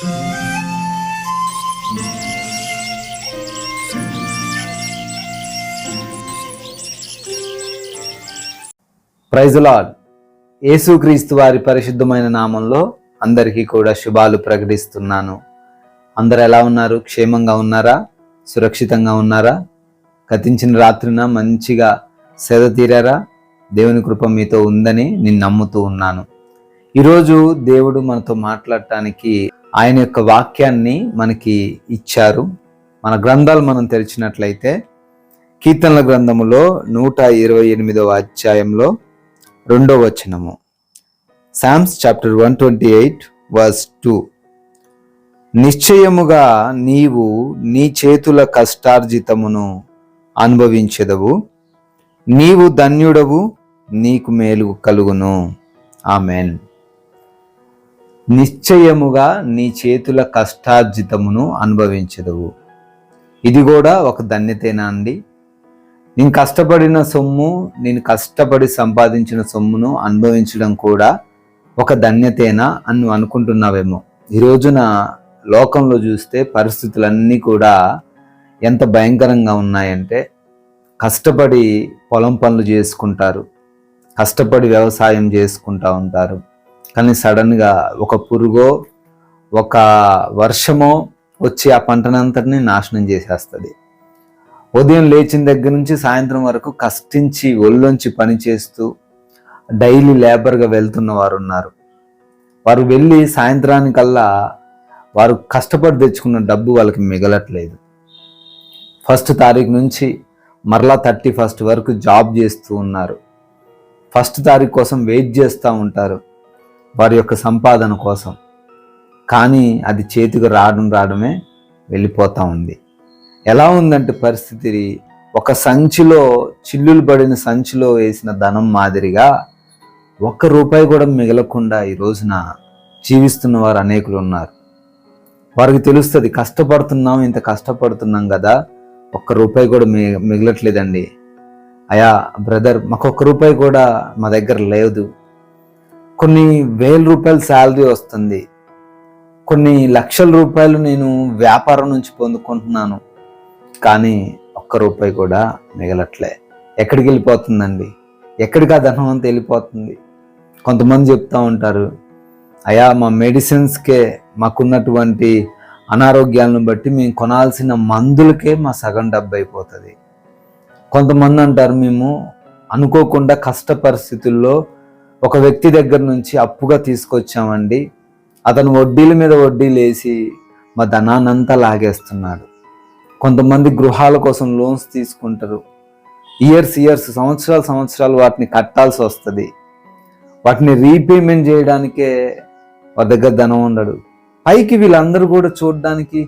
Praise the lord. యేసుక్రీస్తు వారి పరిశుద్ధమైన నామంలో అందరికీ కూడా శుభాలు ప్రకటిస్తున్నాను. అందరు ఎలా ఉన్నారు? క్షేమంగా ఉన్నారా? సురక్షితంగా ఉన్నారా? గతించిన రాత్రిన మంచిగా సేద తీరారా? దేవుని కృప మీతో ఉందని నేను నమ్ముతూ ఉన్నాను. ఈరోజు దేవుడు మనతో మాట్లాడటానికి ఆయన యొక్క వాక్యాన్ని మనకి ఇచ్చారు. మన గ్రంథాలు మనం తెరిచినట్లయితే కీర్తనల గ్రంథములో 128వ అధ్యాయంలో 2వ వచనము, Psalms chapter 128 verse 2. నిశ్చయముగా నీవు నీ చేతుల కష్టార్జితమును అనుభవించెదవు, నీవు ధన్యుడవు, నీకు మేలు కలుగును. ఆమెన్. నిశ్చయముగా నీ చేతుల కష్టార్జితమును అనుభవించెదవు. ఇది కూడా ఒక ధన్యతేనా అండి? నేను కష్టపడిన సొమ్ము, నేను కష్టపడి సంపాదించిన సొమ్మును అనుభవించడం కూడా ఒక ధన్యతేనా అని నువ్వు అనుకుంటున్నావేమో. ఈ రోజున లోకంలో చూస్తే పరిస్థితులన్నీ కూడా ఎంత భయంకరంగా ఉన్నాయంటే, కష్టపడి పొలం పనులు చేసుకుంటారు, కష్టపడి వ్యవసాయం చేసుకుంటూ ఉంటారు. కానీ సడన్గా ఒక పురుగో ఒక వర్షమో వచ్చి ఆ పంటనంతటిని నాశనం చేసేస్తుంది. ఉదయం లేచిన దగ్గర నుంచి సాయంత్రం వరకు కష్టించి ఒళ్ళొంచి పని చేస్తూ డైలీ లేబర్గా వెళ్తున్న వారు ఉన్నారు. వారు వెళ్ళి సాయంత్రానికల్లా వారు కష్టపడి తెచ్చుకున్న డబ్బు వాళ్ళకి మిగలట్లేదు. 1st తారీఖు నుంచి మరలా 31st వరకు జాబ్ చేస్తూ ఉన్నారు. 1st తారీఖు కోసం వెయిట్ చేస్తూ ఉంటారు వారి యొక్క సంపాదన కోసం. కానీ అది చేతికి రావడమే వెళ్ళిపోతూ ఉంది. ఎలా ఉందంటే పరిస్థితి, ఒక సంచిలో చిల్లులు పడిన సంచిలో వేసిన ధనం మాదిరిగా ₹1 కూడా మిగలకుండా ఈ రోజున జీవిస్తున్న వారు అనేకులు ఉన్నారు. వారికి తెలుస్తుంది, కష్టపడుతున్నాం, ఇంత కష్టపడుతున్నాం కదా, ₹1 కూడా మిగలట్లేదండి. అయ్యా బ్రదర్, మాకు ₹1 కూడా మా దగ్గర లేదు. కొన్ని ₹1000 శాలరీ వస్తుంది, కొన్ని లక్షల రూపాయలు నేను వ్యాపారం నుంచి పొందుకుంటున్నాను, కానీ ₹1 కూడా మిగలట్లే. ఎక్కడికి వెళ్ళిపోతుందండి? ఎక్కడికి ఆ ధనం అంతా వెళ్ళిపోతుంది? కొంతమంది చెప్తూ ఉంటారు, అయ్యా మా మెడిసిన్స్కే, మాకున్నటువంటి అనారోగ్యాలను బట్టి మేము కొనాల్సిన మందులకే మా సగం డబ్బు అయిపోతుంది. కొంతమంది అంటారు, మేము అనుకోకుండా కష్ట పరిస్థితుల్లో ఒక వ్యక్తి దగ్గర నుంచి అప్పుగా తీసుకొచ్చామండి, అతను వడ్డీల మీద వడ్డీలు వేసి మా ధనాన్నంతా లాగేస్తున్నాడు. కొంతమంది గృహాల కోసం లోన్స్ తీసుకుంటారు. ఇయర్స్ సంవత్సరాలు వాటిని కట్టాల్సి వస్తుంది. వాటిని రీపేమెంట్ చేయడానికే వారి దగ్గర ధనం ఉండడు. పైకి వీళ్ళందరూ కూడా చూడడానికి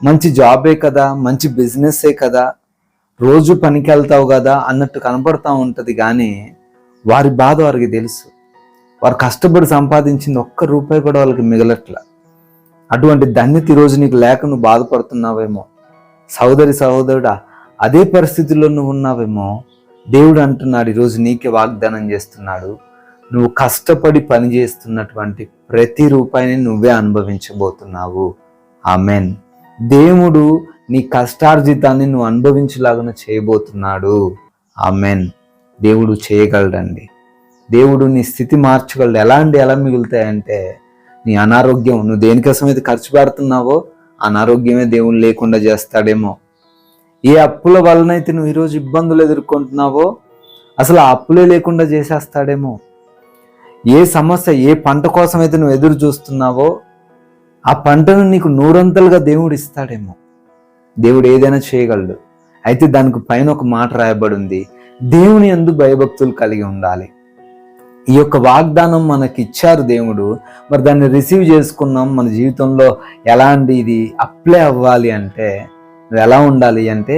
మంచి జాబే కదా, మంచి బిజినెస్సే కదా, రోజు పనికి వెళ్తావు కదా అన్నట్టు కనపడతా ఉంటుంది. కానీ వారి బాధ వారికి తెలుసు. వారు కష్టపడి సంపాదించింది ₹1 కూడా వాళ్ళకి మిగలట్లా. అటువంటి ధన్యత ఈరోజు నీకు లేక నువ్వు బాధపడుతున్నావేమో. సహోదరుడా, అదే పరిస్థితుల్లో నువ్వు ఉన్నావేమో. దేవుడు అంటున్నాడు, ఈరోజు నీకే వాగ్దానం చేస్తున్నాడు, నువ్వు కష్టపడి పని చేస్తున్నటువంటి ప్రతి రూపాయిని నువ్వే అనుభవించబోతున్నావు. ఆమెన్. దేవుడు నీ కష్టార్జితాన్ని నువ్వు అనుభవించలాగా చేయబోతున్నాడు. ఆమెన్. దేవుడు చేయగలడండి. దేవుడు నీ స్థితి మార్చగలడు. ఎలా మిగులుతాయంటే, నీ అనారోగ్యం, నువ్వు దేనికోసమైతే ఖర్చు పెడుతున్నావో అనారోగ్యమే దేవుడు లేకుండా చేస్తాడేమో. ఏ అప్పుల వలనైతే నువ్వు ఈరోజు ఇబ్బందులు ఎదుర్కొంటున్నావో అసలు ఆ అప్పులే లేకుండా చేసేస్తాడేమో. ఏ సమస్య, ఏ పంట కోసం అయితే నువ్వు ఎదురు చూస్తున్నావో ఆ పంటను నీకు 100 దేవుడు ఇస్తాడేమో. దేవుడు ఏదైనా చేయగలడు. అయితే దానికి పైన ఒక మాట రాయబడి ఉంది, దేవుని యందు భయభక్తులు కలిగి ఉండాలి. ఈ యొక్క వాగ్దానం మనకి ఇచ్చారు దేవుడు. మరి దాన్ని రిసీవ్ చేసుకున్నాం. మన జీవితంలో ఎలాంటి ఇది అప్లై అవ్వాలి అంటే నువ్వు ఎలా ఉండాలి అంటే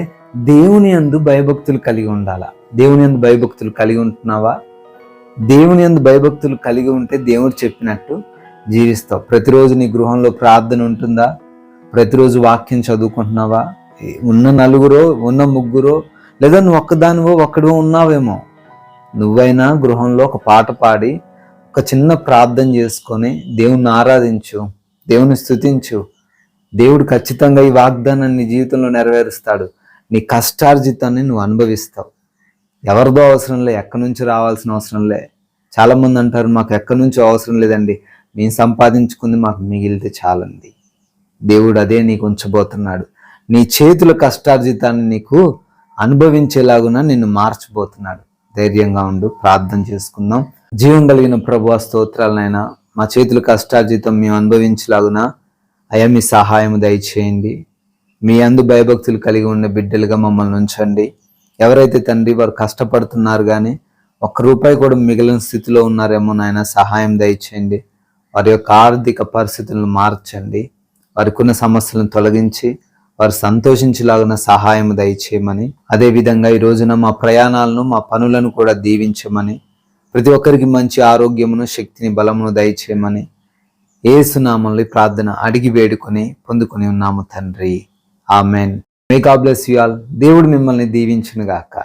దేవుని యందు భయభక్తులు కలిగి ఉండాలా. దేవుని యందు భయభక్తులు కలిగి ఉంటున్నావా? దేవుని యందు భయభక్తులు కలిగి ఉంటే దేవుడు చెప్పినట్టు జీవిస్తావు. ప్రతిరోజు నీ గృహంలో ప్రార్థన ఉంటుందా? ప్రతిరోజు వాక్యం చదువుకుంటున్నావా? ఉన్న 4 ఉన్న 3 లేదా నువ్వు ఒక్కడో ఉన్నావేమో. నువ్వైనా గృహంలో ఒక పాట పాడి ఒక చిన్న ప్రార్థన చేసుకొని దేవుణ్ణి ఆరాధించు. దేవుని స్తుతించు. దేవుడు ఖచ్చితంగా ఈ వాగ్దానాన్ని నీ జీవితంలో నెరవేరుస్తాడు. నీ కష్టార్జితాన్ని నువ్వు అనుభవిస్తావు. ఎవరిదో అవసరం లే, ఎక్కడి నుంచి రావాల్సిన అవసరం లే. చాలామంది అంటారు, మాకు ఎక్కడి నుంచో అవసరం లేదండి, మేము సంపాదించుకుంది మాకు మిగిలితే చాలండి. దేవుడు అదే నీకు ఉంచబోతున్నాడు. నీ చేతుల కష్టార్జితాన్ని నీకు అనుభవించేలాగున నిన్ను మార్చబోతున్నాడు. ధైర్యంగా ఉండు. ప్రార్థన చేసుకుందాం. జీవం కలిగిన ప్రభువా, స్తోత్రాలనైనా, మా చేతుల కష్టార్జితం మేము అనుభవించేలాగున అయ్యా మీ సహాయం దయచేయండి. మీ అందు భయభక్తులు కలిగి ఉన్న బిడ్డలుగా మమ్మల్ని ఉంచండి. ఎవరైతే తండ్రి వారు కష్టపడుతున్నారు కానీ ₹1 కూడా మిగిలిన స్థితిలో ఉన్నారేమో నాయన, సహాయం దయచేయండి. వారి యొక్క ఆర్థిక పరిస్థితులను మార్చండి. వారికి ఉన్న సమస్యలను తొలగించి వారు సంతోషించేలాగిన సహాయం దయచేయమని, అదేవిధంగా ఈ రోజున మా ప్రయాణాలను మా పనులను కూడా దీవించమని, ప్రతి ఒక్కరికి మంచి ఆరోగ్యమును శక్తిని బలమును దయచేయమని యేసు నామములో ప్రార్థన అడిగి వేడుకొని పొందుకొని ఉన్నాము తండ్రి. Amen. May God bless you all. దేవుడు మిమ్మల్ని దీవించును గాక.